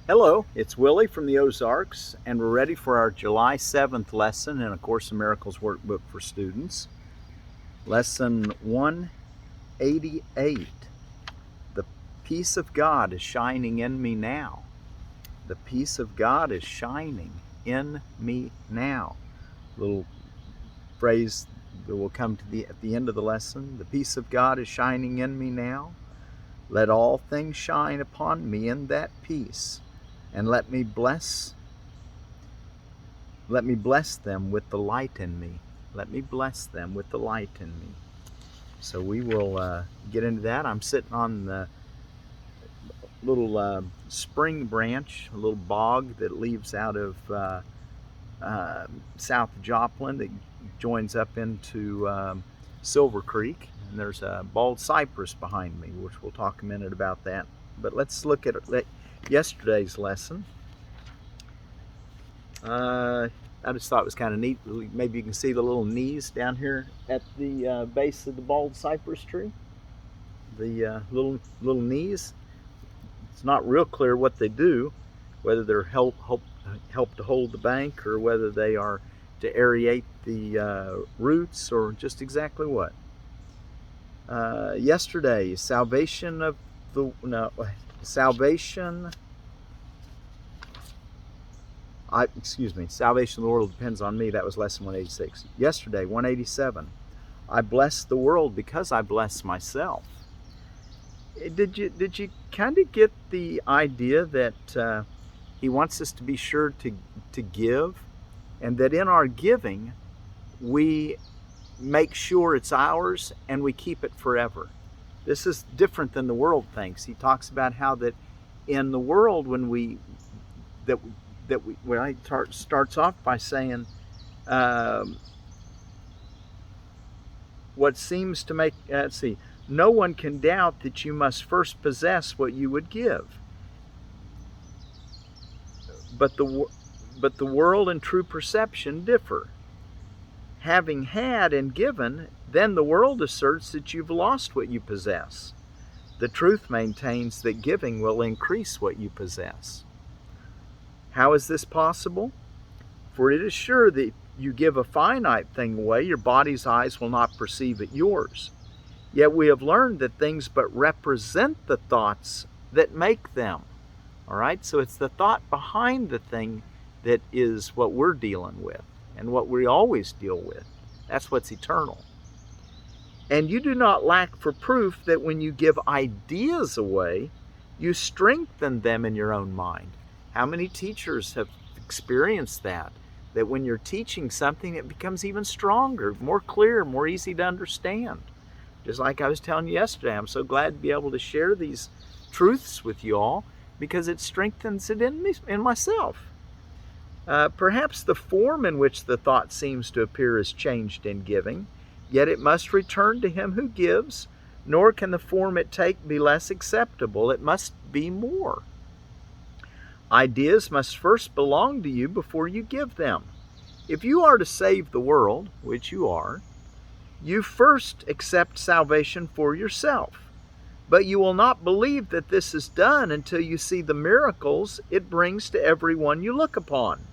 Hello, it's Willie from the Ozarks, and we're ready for our July 7th lesson in A Course in Miracles workbook for students. Lesson 188. The peace of God is shining in me now. The peace of God is shining in me now. Little phrase that will come to at the end of the lesson. The peace of God is shining in me now. Let all things shine upon me in that peace, and let me bless them with the light in me. Let me bless them with the light in me. So we will get into that. I'm sitting on the little spring branch, a little bog that leaves out of south Joplin that joins up into Silver Creek. And there's a bald cypress behind me, which we'll talk a minute about that. But let's look at yesterday's lesson. I just thought it was kind of neat. Maybe you can see the little knees down here at the base of the bald cypress tree. The little knees. It's not real clear what they do, whether they're help to hold the bank, or whether they are to aerate the roots, or just exactly what. Yesterday, salvation of the of the world depends on me. That was lesson 186. Yesterday, 187. I bless the world because I bless myself. Did you kind of get the idea that he wants us to be sure to give, and that in our giving we make sure it's ours and we keep it forever? This is different than the world thinks. He talks about how that in the world, when he starts off by saying what seems to make, no one can doubt that you must first possess what you would give. But the world and true perception differ. Having had and given, then the world asserts that you've lost what you possess. The truth maintains that giving will increase what you possess. How is this possible? For it is sure that you give a finite thing away, your body's eyes will not perceive it yours. Yet we have learned that things but represent the thoughts that make them. All right, so it's the thought behind the thing that is what we're dealing with, and what we always deal with. That's what's eternal. And you do not lack for proof that when you give ideas away, you strengthen them in your own mind. How many teachers have experienced that? That when you're teaching something, it becomes even stronger, more clear, more easy to understand. Just like I was telling you yesterday, I'm so glad to be able to share these truths with you all, because it strengthens it in me, in myself. Perhaps the form in which the thought seems to appear is changed in giving, yet it must return to him who gives, nor can the form it take be less acceptable. It must be more. Ideas must first belong to you before you give them. If you are to save the world, which you are, you first accept salvation for yourself. But you will not believe that this is done until you see the miracles it brings to everyone you look upon.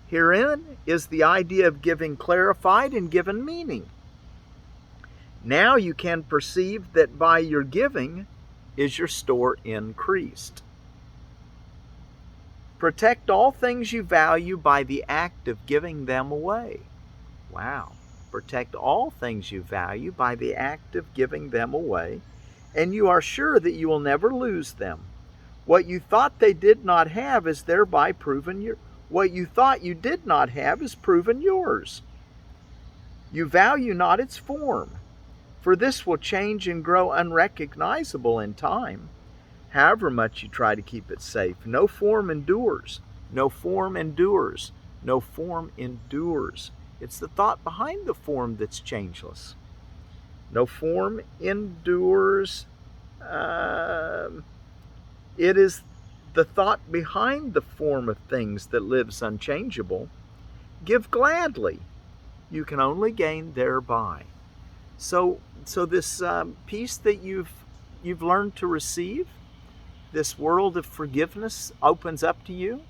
Herein is the idea of giving clarified and given meaning. Now you can perceive that by your giving is your store increased. Protect all things you value by the act of giving them away. Wow. Protect all things you value by the act of giving them away, and you are sure that you will never lose them. What you thought they did not have is thereby proven what you thought you did not have is proven yours. You value not its form, for this will change and grow unrecognizable in time. However much you try to keep it safe, no form endures. No form endures. No form endures. It's the thought behind the form that's changeless. No form endures. It is the thought behind the form of things that lives unchangeable. Give gladly. You can only gain thereby. So this peace that you've learned to receive, this world of forgiveness opens up to you,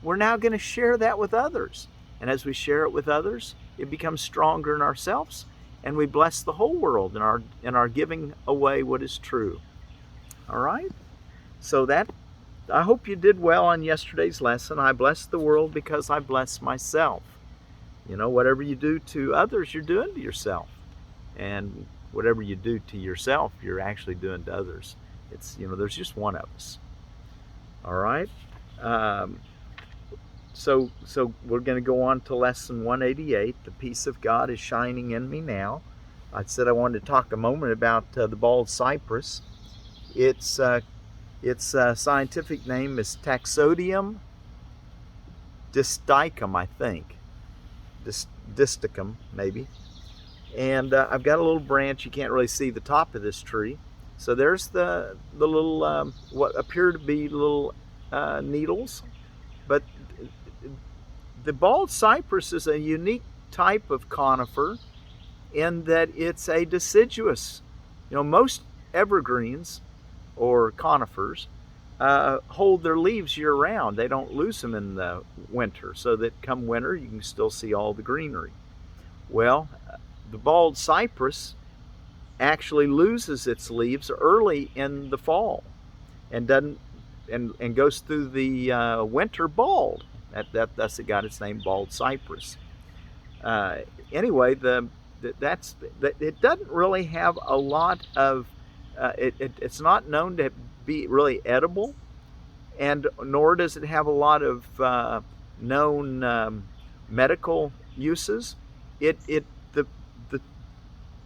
we're now going to share that with others. And as we share it with others, it becomes stronger in ourselves, and we bless the whole world in our giving away what is true. All right? So I hope you did well on yesterday's lesson. I bless the world because I bless myself. You know, whatever you do to others, you're doing to yourself. And whatever you do to yourself, you're actually doing to others. It's, you know, there's just one of us. All right? So we're going to go on to lesson 188. The peace of God is shining in me now. I said I wanted to talk a moment about the bald cypress. Its scientific name is Taxodium disticum, I think. Disticum, maybe. And I've got a little branch. You can't really see the top of this tree. So there's the little, what appear to be little needles. But the bald cypress is a unique type of conifer in that it's a deciduous. You know, most evergreens or conifers hold their leaves year-round. They don't lose them in the winter, so that come winter you can still see all the greenery. Well, the bald cypress actually loses its leaves early in the fall and goes through the winter bald. That's it got its name, bald cypress. Anyway, it doesn't really have a lot of. It's not known to be really edible, and nor does it have a lot of known medical uses.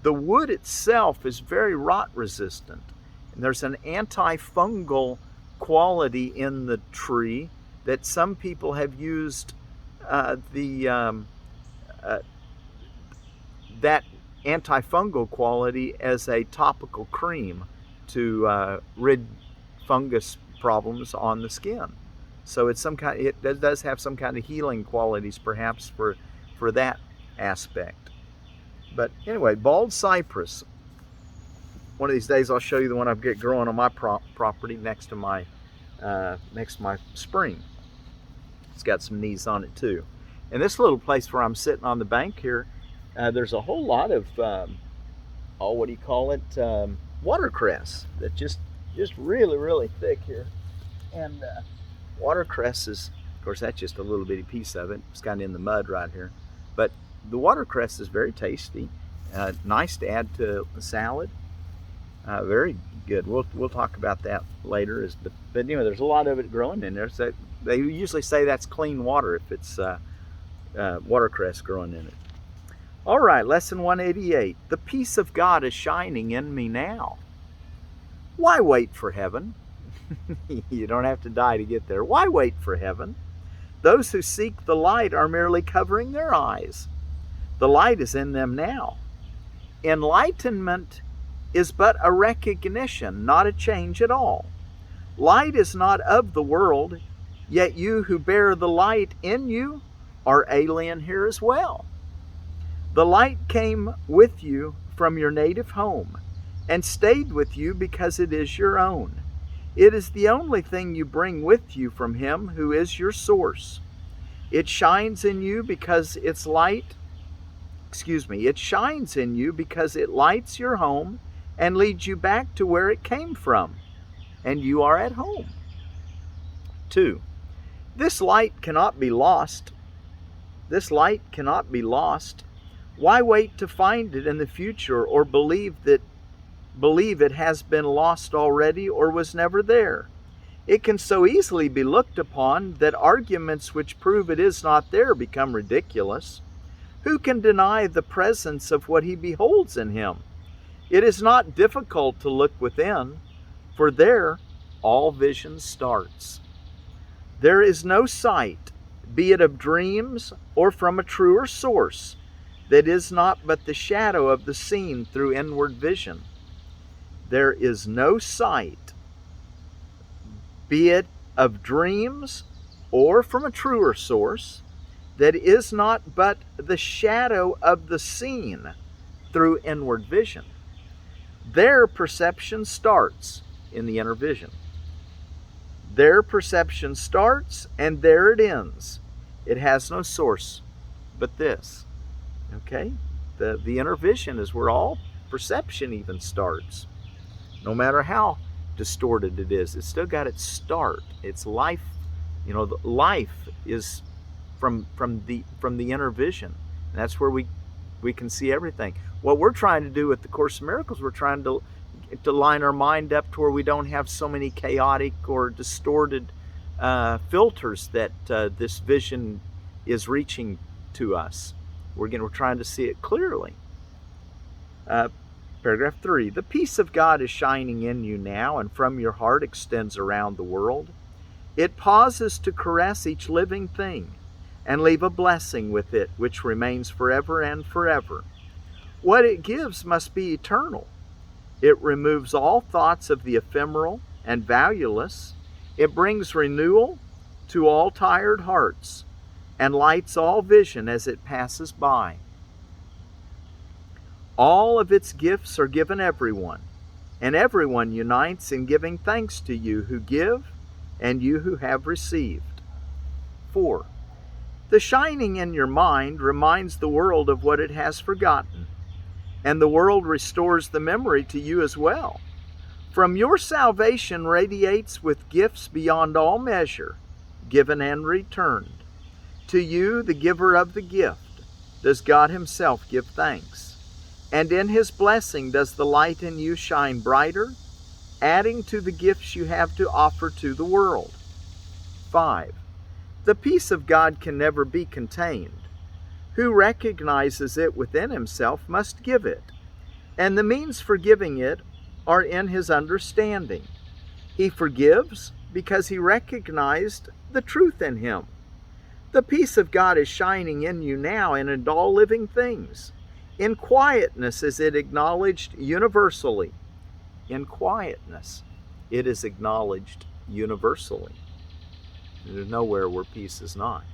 The wood itself is very rot resistant, and there's an antifungal quality in the tree that some people have used that antifungal quality as a topical cream to rid fungus problems on the skin. So it's it does have some kind of healing qualities, perhaps for that aspect. But anyway, bald cypress. One of these days I'll show you the one I've got growing on my property next to my spring. It's got some knees on it too. And this little place where I'm sitting on the bank here, there's a whole lot of watercress that just really thick here. And watercress is, of course, that's just a little bitty piece of it. It's kind of in the mud right here. But the watercress is very tasty, nice to add to a salad. Very good. We'll talk about that later. But anyway, there's a lot of it growing in there. So they usually say that's clean water if it's watercress growing in it. All right, lesson 188. The peace of God is shining in me now. Why wait for heaven? You don't have to die to get there. Why wait for heaven? Those who seek the light are merely covering their eyes. The light is in them now. Enlightenment is but a recognition, not a change at all. Light is not of the world, yet you who bear the light in you are alien here as well. The light came with you from your native home and stayed with you because it is your own. It is the only thing you bring with you from Him who is your source. It shines in you because it shines in you because it lights your home and leads you back to where it came from, and you are at home. 2. This light cannot be lost. This light cannot be lost. Why wait to find it in the future or believe it has been lost already or was never there? It can so easily be looked upon that arguments which prove it is not there become ridiculous. Who can deny the presence of what he beholds in him? It is not difficult to look within, for there all vision starts. There is no sight, be it of dreams or from a truer source, that is not but the shadow of the seen through inward vision. There is no sight, be it of dreams or from a truer source, that is not but the shadow of the seen through inward vision. There perception starts in the inner vision. Their perception starts and there it ends. It has no source but this. Okay? The inner vision is where all perception even starts. No matter how distorted it is, it's still got its start. Its life, life is from the inner vision. And that's where we can see everything. What we're trying to do with the Course in Miracles, we're trying to line our mind up to where we don't have so many chaotic or distorted filters that this vision is reaching to us. We're trying to see it clearly. Paragraph 3. The peace of God is shining in you now, and from your heart extends around the world. It pauses to caress each living thing and leave a blessing with it which remains forever and forever. What it gives must be eternal. It removes all thoughts of the ephemeral and valueless. It brings renewal to all tired hearts and lights all vision as it passes by. All of its gifts are given everyone, and everyone unites in giving thanks to you who give and you who have received. 4. The shining in your mind reminds the world of what it has forgotten, and the world restores the memory to you as well. From your salvation radiates with gifts beyond all measure, given and returned. To you, the giver of the gift, does God Himself give thanks, and in His blessing does the light in you shine brighter, adding to the gifts you have to offer to the world. 5. The peace of God can never be contained. Who recognizes it within himself must give it, and the means for giving it are in his understanding. He forgives because he recognized the truth in him. The peace of God is shining in you now and in all living things. In quietness is it acknowledged universally. In quietness, it is acknowledged universally. There's nowhere where peace is not.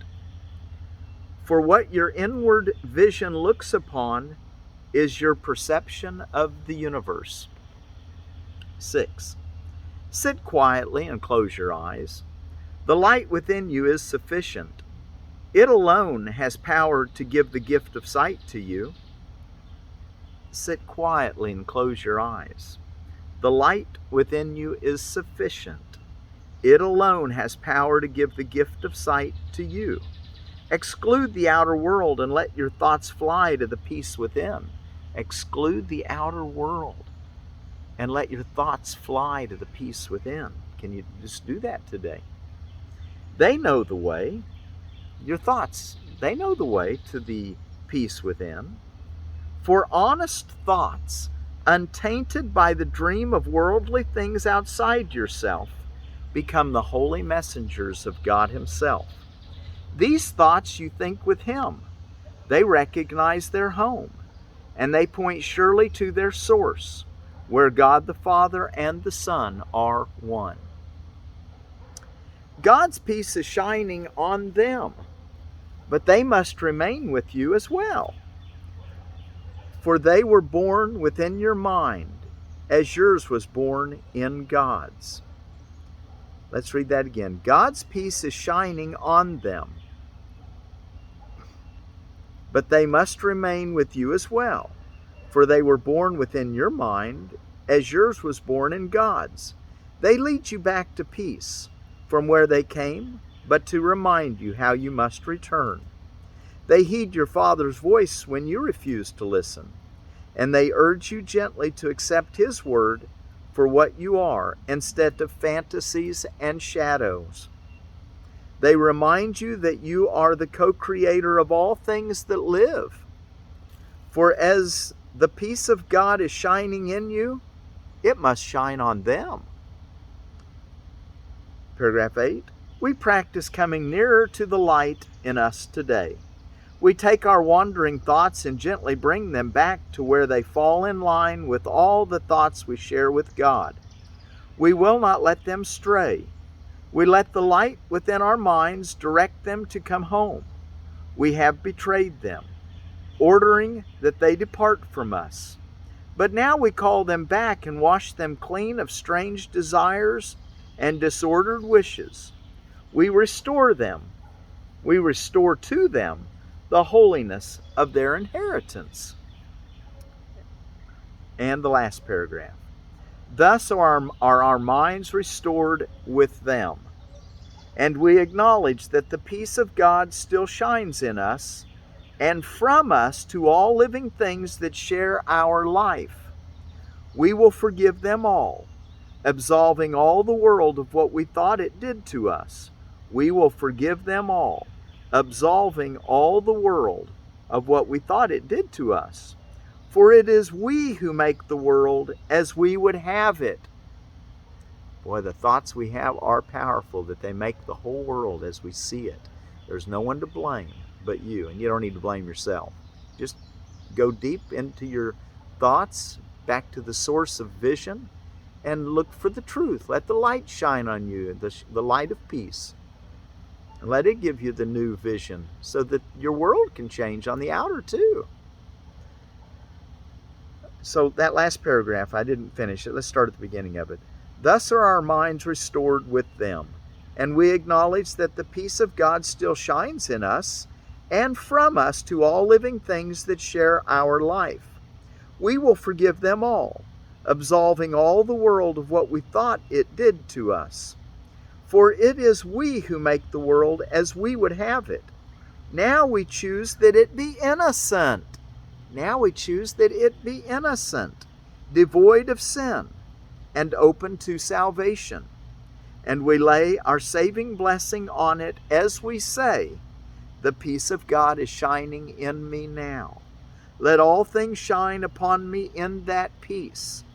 For what your inward vision looks upon is your perception of the universe. 6. Sit quietly and close your eyes. The light within you is sufficient. It alone has power to give the gift of sight to you. Sit quietly and close your eyes. The light within you is sufficient. It alone has power to give the gift of sight to you. Exclude the outer world and let your thoughts fly to the peace within. Exclude the outer world and let your thoughts fly to the peace within. Can you just do that today? They know the way. Your thoughts, they know the way to the peace within. For honest thoughts, untainted by the dream of worldly things outside yourself, become the holy messengers of God Himself. These thoughts you think with Him. They recognize their home, and they point surely to their source, where God the Father and the Son are one. God's peace is shining on them, but they must remain with you as well. For they were born within your mind, as yours was born in God's. Let's read that again. God's peace is shining on them, but they must remain with you as well. For they were born within your mind, as yours was born in God's. They lead you back to peace, from where they came, but to remind you how you must return. They heed your Father's voice when you refuse to listen, and they urge you gently to accept His word for what you are, instead of fantasies and shadows. They remind you that you are the co-creator of all things that live. For as the peace of God is shining in you, it must shine on them. Paragraph 8. We practice coming nearer to the light in us today. We take our wandering thoughts and gently bring them back to where they fall in line with all the thoughts we share with God. We will not let them stray. We let the light within our minds direct them to come home. We have betrayed them, ordering that they depart from us. But now we call them back and wash them clean of strange desires and disordered wishes. We restore them. We restore to them the holiness of their inheritance. And the last paragraph. Thus are our minds restored with them, and we acknowledge that the peace of God still shines in us and from us to all living things that share our life. We will forgive them all, absolving all the world of what we thought it did to us. We will forgive them all, absolving all the world of what we thought it did to us. For it is we who make the world as we would have it. Boy, the thoughts we have are powerful, that they make the whole world as we see it. There's no one to blame but you, and you don't need to blame yourself. Just go deep into your thoughts, back to the source of vision, and look for the truth. Let the light shine on you, the light of peace. And let it give you the new vision so that your world can change on the outer too. So that last paragraph, I didn't finish it. Let's start at the beginning of it. Thus are our minds restored with them, and we acknowledge that the peace of God still shines in us and from us to all living things that share our life. We will forgive them all, absolving all the world of what we thought it did to us. For it is we who make the world as we would have it. Now we choose that it be innocent. Now we choose that it be innocent, devoid of sin, and open to salvation. And we lay our saving blessing on it as we say, the peace of God is shining in me now. Let all things shine upon me in that peace,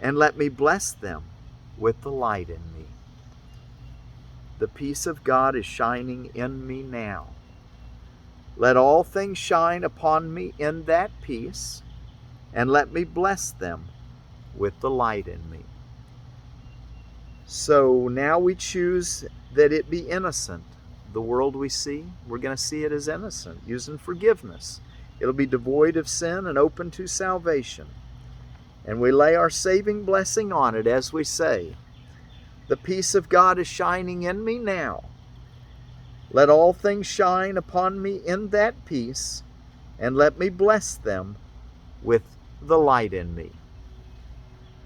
and let me bless them with the light in me. The peace of God is shining in me now. Let all things shine upon me in that peace, and let me bless them with the light in me. So now we choose that it be innocent. The world we see, we're going to see it as innocent, using forgiveness. It'll be devoid of sin and open to salvation. And we lay our saving blessing on it as we say, the peace of God is shining in me now. Let all things shine upon me in that peace, and let me bless them with the light in me.